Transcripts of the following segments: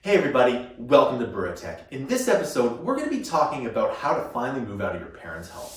Hey everybody, welcome to Bura Tech. In this episode, we're going to be talking about how to finally move out of your parents' home.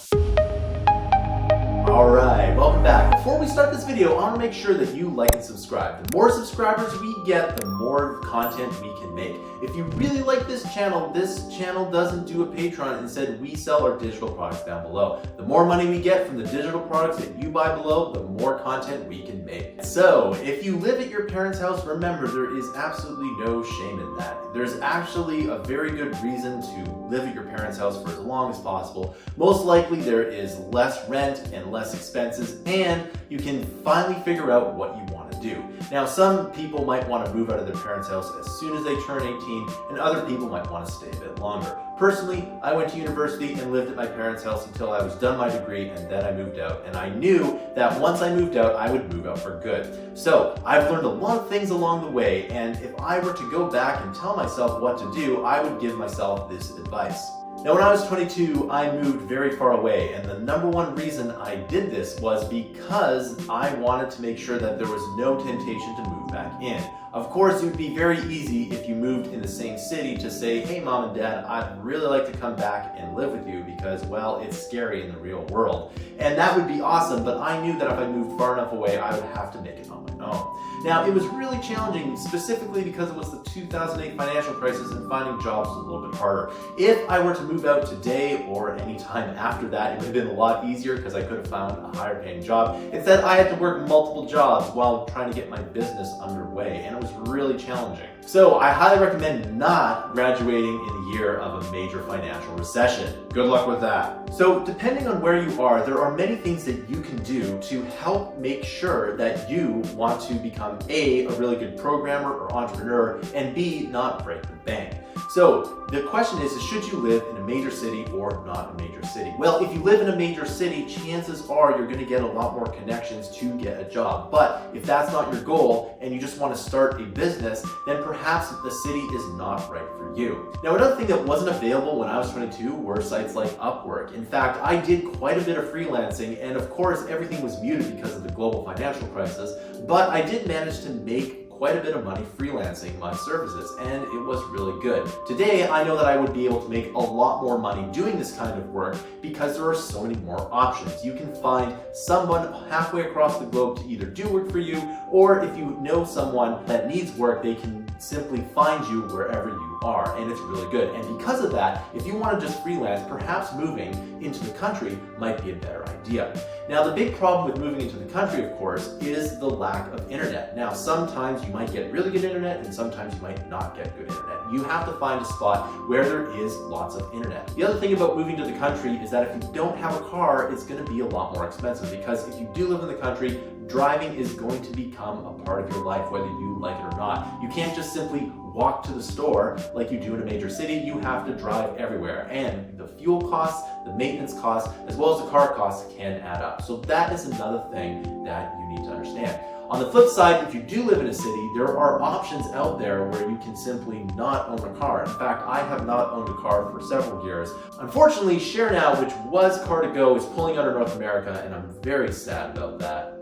Alright, welcome back. Before we start this video, I want to make sure that you like and subscribe. The more subscribers we get, the more content we can make. If you really like this channel doesn't do a Patreon. Instead, we sell our digital products down below. The more money we get from the digital products that you buy below, the more content we can make. So, if you live at your parents' house, remember there is absolutely no shame in that. There's actually a very good reason to live at your parents' house for as long as possible. Most likely there is less rent and less expenses, and you can finally figure out what you want to do. Now, some people might want to move out of their parents' house as soon as they turn 18, and other people might want to stay a bit longer. Personally, I went to university and lived at my parents' house until I was done my degree, and then I moved out. And I knew that once I moved out, I would move out for good. So I've learned a lot of things along the way, and if I were to go back and tell myself what to do, I would give myself this advice. Now, when I was 22, I moved very far away, and the number one reason I did this was because I wanted to make sure that there was no temptation to move back in. Of course, it would be very easy if you moved in the same city to say, hey mom and dad, I'd really like to come back and live with you because, well, it's scary in the real world. And that would be awesome, but I knew that if I moved far enough away, I would have to make it on my own. Now, it was really challenging, specifically because it was the 2008 financial crisis and finding jobs was a little bit harder. If I were to move out today or any time after that, it would have been a lot easier because I could have found a higher paying job. Instead, I had to work multiple jobs while trying to get my business underway, and it was really challenging. So I highly recommend not graduating in the year of a major financial recession. Good luck with that. So depending on where you are, there are many things that you can do to help make sure that you want to become A, a really good programmer or entrepreneur, and B, not break the bank. So the question is, should you live in a major city or not a major city? Well, if you live in a major city, chances are you're going to get a lot more connections to get a job. But if that's not your goal and you just want to start a business, then perhaps the city is not right for you. Now, another thing that wasn't available when I was 22 were sites like Upwork. In fact, I did quite a bit of freelancing, and of course, everything was muted because of the global financial crisis, but I did manage to make quite a bit of money freelancing my services, and it was really good. Today, I know that I would be able to make a lot more money doing this kind of work because there are so many more options. You can find someone halfway across the globe to either do work for you, or if you know someone that needs work, they can simply find you wherever you are, and it's really good. And because of that, if you want to just freelance, perhaps moving into the country might be a better idea. Now, the big problem with moving into the country, of course, is the lack of internet. Now, sometimes you might get really good internet, and sometimes you might not get good internet. You have to find a spot where there is lots of internet. The other thing about moving to the country is that if you don't have a car, it's going to be a lot more expensive, because if you do live in the country, driving is going to become a part of your life, whether you like it or not. You can't just simply walk to the store like you do in a major city. You have to drive everywhere, and the fuel costs, the maintenance costs, as well as the car costs can add up. So that is another thing that you need to understand. On the flip side, if you do live in a city, there are options out there where you can simply not own a car. In fact, I have not owned a car for several years. Unfortunately, Share Now, which was Car2Go, is pulling out of North America, and I'm very sad about that,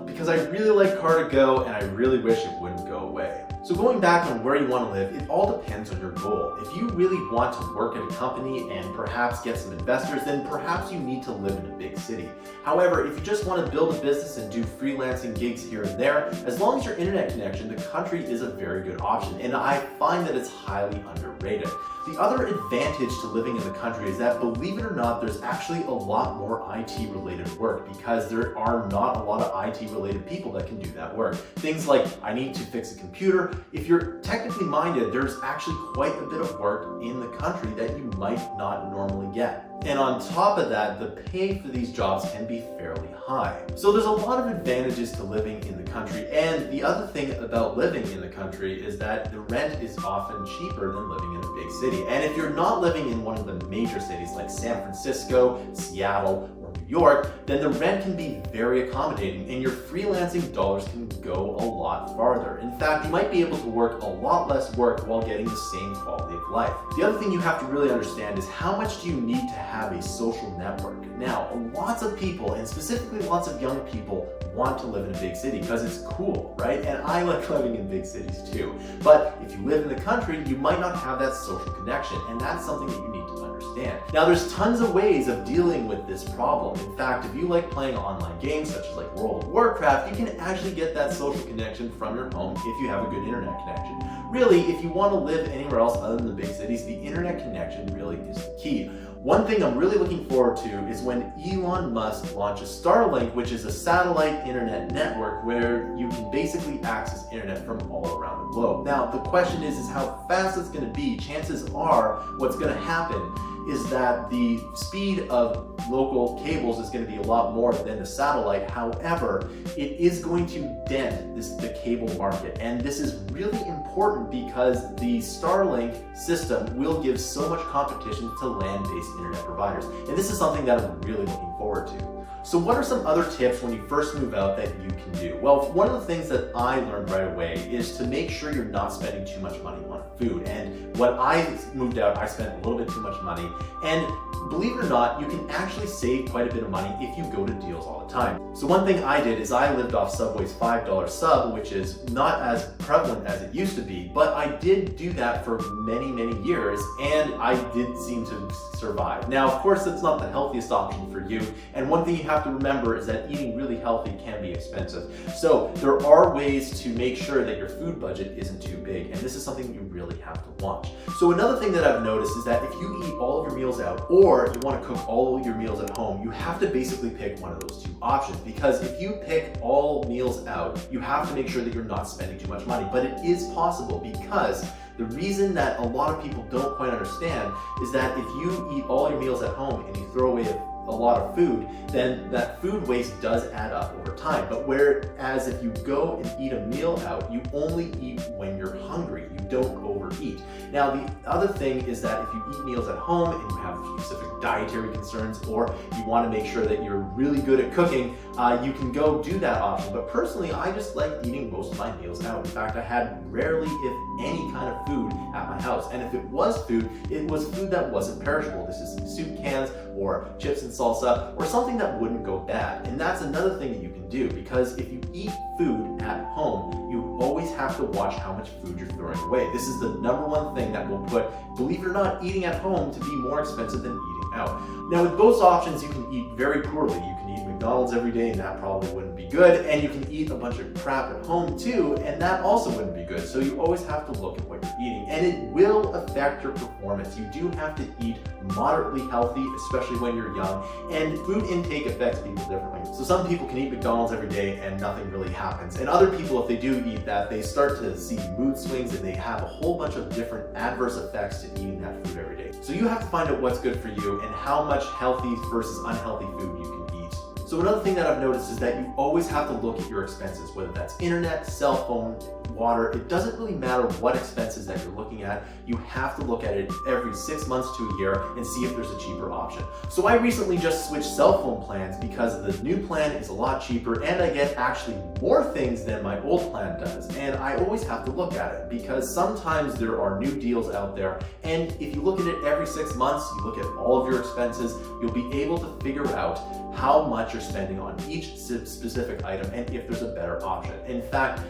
because I really like Car2Go and I really wish it wouldn't go away. So going back on where you want to live, it all depends on your goal. If you really want to work at a company and perhaps get some investors, then perhaps you need to live in a big city. However, if you just want to build a business and do freelancing gigs here and there, as long as your internet connection, the country is a very good option, and I find that it's highly underrated. The other advantage to living in the country is that, believe it or not, there's actually a lot more IT-related work, because there are not a lot of IT-related people that can do that work. Things like, I need to fix a computer. If you're technically minded, there's actually quite a bit of work in the country that you might not normally get. And on top of that, the pay for these jobs can be fairly high. So there's a lot of advantages to living in the country. And the other thing about living in the country is that the rent is often cheaper than living in a big city. And if you're not living in one of the major cities like San Francisco, Seattle, or New York, then the rent can be very accommodating and your freelancing dollars can go a lot farther. In fact, you might be able to work a lot less work while getting the same quality of life. The other thing you have to really understand is how much do you need to have a social network? Now, lots of people, and specifically lots of young people, want to live in a big city because it's cool, right? And I like living in big cities too. But if you live in the country, you might not have that social connection, and that's something that you need to understand. Now, there's tons of ways of dealing with this problem. In fact, if you like playing online games such as like World of Warcraft, you can actually get that social connection from your home if you have a good internet connection. Really, if you want to live anywhere else other than the big cities, the internet connection really is the key. One thing I'm really looking forward to is when Elon Musk launches Starlink, which is a satellite internet network where you can basically access internet from all around the globe. Now, the question is how fast it's going to be. Chances are what's going to happen is that the speed of local cables is going to be a lot more than the satellite. However, it is going to dent the cable market. And this is really important because the Starlink system will give so much competition to land-based internet providers. And this is something that I'm really looking forward to. So what are some other tips when you first move out that you can do? Well, one of the things that I learned right away is to make sure you're not spending too much money on food. And when I moved out, I spent a little bit too much money. And believe it or not, you can actually save quite a bit of money if you go to deals all the time. So one thing I did is I lived off Subway's $5 sub, which is not as prevalent as it used to be, but I did do that for many, many years, and I did seem to survive. Now, of course, that's not the healthiest option for you, and one thing you have to remember is that eating really healthy can be expensive. So there are ways to make sure that your food budget isn't too big, and this is something you really have to watch. So another thing that I've noticed is that if you eat all of your meals out, or you want to cook all of your meals at home, you have to basically pick one of those two options, because if you pick all meals out, you have to make sure that you're not spending too much money. But it is possible, because the reason that a lot of people don't quite understand is that if you eat all your meals at home and you throw away a lot of food, then that food waste does add up over time. But whereas if you go and eat a meal out, you only eat when you're hungry. You don't overeat. Now, the other thing is that if you eat meals at home and you have specific dietary concerns, or you want to make sure that you're really good at cooking, you can go do that option. But personally, I just like eating most of my meals out. In fact, I had rarely, if any, kind of food at my house. And if it was food, it was food that wasn't perishable. This is soup cans or chips and salsa, or something that wouldn't go bad. And that's another thing that you can do, because if you eat food at home, you always have to watch how much food you're throwing away. This is the number one thing that will put, believe it or not, eating at home to be more expensive than eating out. Now, with both options, you can eat very poorly. You can eat McDonald's every day, and that probably wouldn't be good. And you can eat a bunch of crap at home too, and that also wouldn't be good. So you always have to look at what you're eating, and it will affect your performance. You do have to eat moderately healthy, especially when you're young, and food intake affects people differently. So some people can eat McDonald's every day and nothing really happens. And other people, if they do eat that, they start to see mood swings and they have a whole bunch of different adverse effects to eating that food every day. So you have to find out what's good for you and how much healthy versus unhealthy food you can eat. So another thing that I've noticed is that you always have to look at your expenses, whether that's internet, cell phone, water. It doesn't really matter what expenses that you're looking at. You have to look at it every 6 months to a year and see if there's a cheaper option. So I recently just switched cell phone plans because the new plan is a lot cheaper and I get actually more things than my old plan does. And I always have to look at it because sometimes there are new deals out there. And if you look at it every 6 months, you look at all of your expenses, you'll be able to figure out how much you're spending on each specific item and if there's a better option. In fact,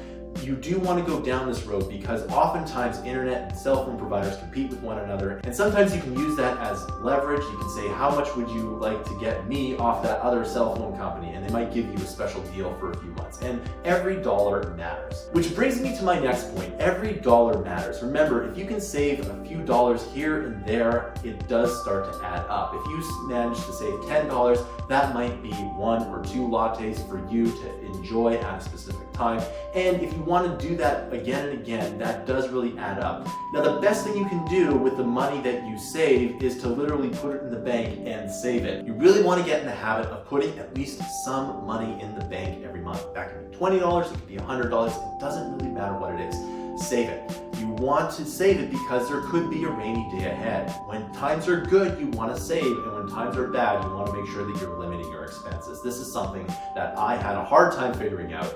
you do want to go down this road because oftentimes internet and cell phone providers compete with one another, and sometimes you can use that as leverage. You can say, how much would you like to get me off that other cell phone company? And they might give you a special deal for a few months. And every dollar matters. Which brings me to my next point. Every dollar matters. Remember, if you can save a few dollars here and there, it does start to add up. If you manage to save $10, that might be 1 or 2 lattes for you to enjoy at a specific time. And if you want to do that again and again, that does really add up. Now, the best thing you can do with the money that you save is to literally put it in the bank and save it. You really want to get in the habit of putting at least some money in the bank every month. That can be $20, it can be $100, it doesn't really matter what it is. Save it. You want to save it because there could be a rainy day ahead. When times are good, you want to save, and when times are bad, you want to make sure that you're limiting your expenses. This is something that I had a hard time figuring out,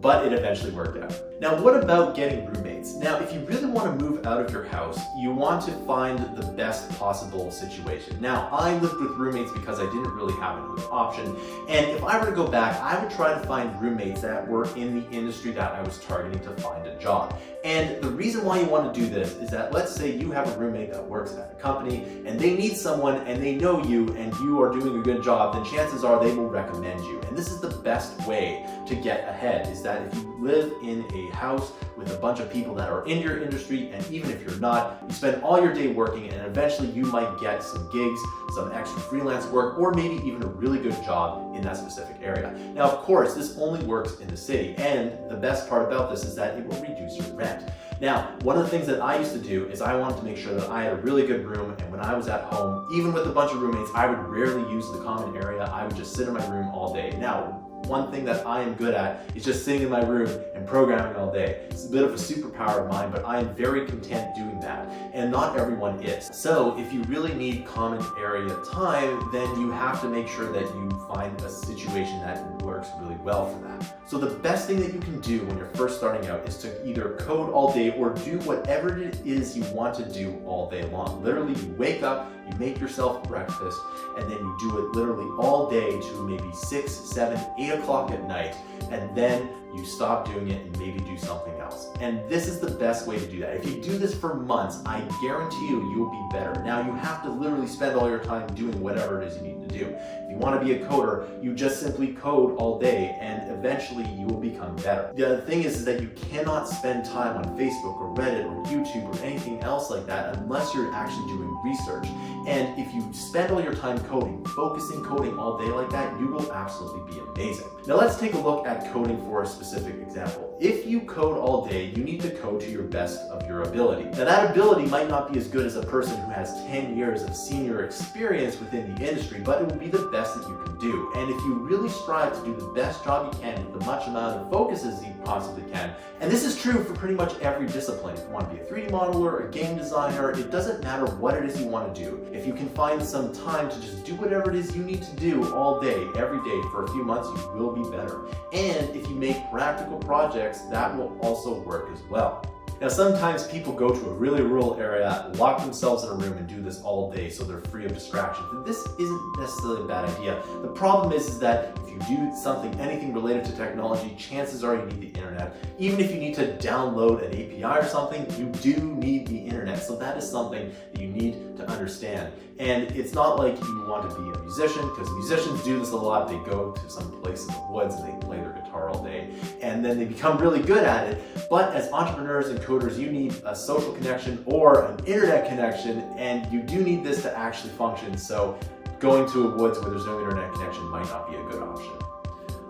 but it eventually worked out. Now, what about getting roommates? Now, if you really want to move out of your house, you want to find the best possible situation. Now, I lived with roommates because I didn't really have another option, and if I were to go back, I would try to find roommates that were in the industry that I was targeting to find a job. And the reason why you want to do this is that, let's say you have a roommate that works at a company and they need someone and they know you and you are doing a good job, then chances are they will recommend you. And this is the best way to get ahead, is that if you live in a house with a bunch of people that are in your industry, and even if you're not, you spend all your day working, and eventually you might get some gigs, some extra freelance work, or maybe even a really good job in that specific area. Now, of course, this only works in the city, and the best part about this is that it will reduce your rent. Now, one of the things that I used to do is I wanted to make sure that I had a really good room, and when I was at home, even with a bunch of roommates, I would rarely use the common area. I would just sit in my room all day. Now, one thing that I am good at is just sitting in my room and programming all day. It's a bit of a superpower of mine, but I am very content doing that, and not everyone is. So if you really need common area time, then you have to make sure that you find a situation that works really well for that. So the best thing that you can do when you're first starting out is to either code all day or do whatever it is you want to do all day long. Literally, you wake up, you make yourself breakfast, and then you do it literally all day to maybe 6, 7, 8 o'clock at night, and then you stop doing it and maybe do something else. And this is the best way to do that. If you do this for months, I guarantee you, you'll be better. Now, you have to literally spend all your time doing whatever it is you need to do. If you want to be a coder, you just simply code all day, and eventually you will become better. The other thing is that you cannot spend time on Facebook or Reddit or YouTube or anything else like that unless you're actually doing research. And if you spend all your time coding, focusing coding all day like that, you will absolutely be amazing. Now, let's take a look at coding for a specific example. If you code all day, you need to code to your best of your ability. Now, that ability might not be as good as a person who has 10 years of senior experience within the industry, but it will be the best that you can do. And if you really strive to do the best job you can with the much amount of focus as you possibly can, and this is true for pretty much every discipline. If you want to be a 3D modeler, a game designer, it doesn't matter what it is you want to do. If you can find some time to just do whatever it is you need to do all day, every day, for a few months, you will be better. And if you make practical projects, that will also work as well. Now, sometimes people go to a really rural area, lock themselves in a room, and do this all day so they're free of distractions. And this isn't necessarily a bad idea. The problem is that if you do anything related to technology, chances are you need the internet. Even if you need to download an API or something, you do need the internet. So that is something that you need to understand. And it's not like you want to be a musician, because musicians do this a lot. They go to some place in the woods and they play their guitar all day, and then they become really good at it. But as entrepreneurs and coders, you need a social connection or an internet connection, and you do need this to actually function. So going to a woods where there's no internet connection might not be a good option.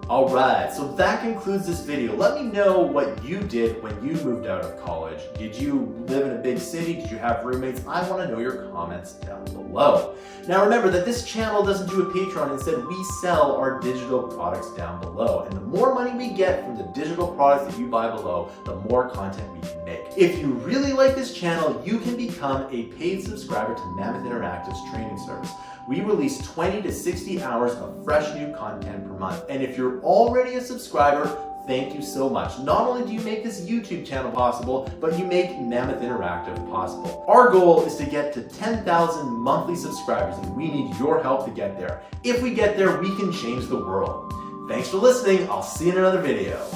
Alright, so that concludes this video. Let me know what you did when you moved out of college. Did you live in a big city? Did you have roommates? I want to know your comments down below. Now remember that this channel doesn't do a Patreon. Instead, we sell our digital products down below. And the more money we get from the digital products that you buy below, the more content we can make. If you really like this channel, you can become a paid subscriber to Mammoth Interactive's training service. We release 20 to 60 hours of fresh new content per month. And if you're already a subscriber, thank you so much. Not only do you make this YouTube channel possible, but you make Mammoth Interactive possible. Our goal is to get to 10,000 monthly subscribers, and we need your help to get there. If we get there, we can change the world. Thanks for listening. I'll see you in another video.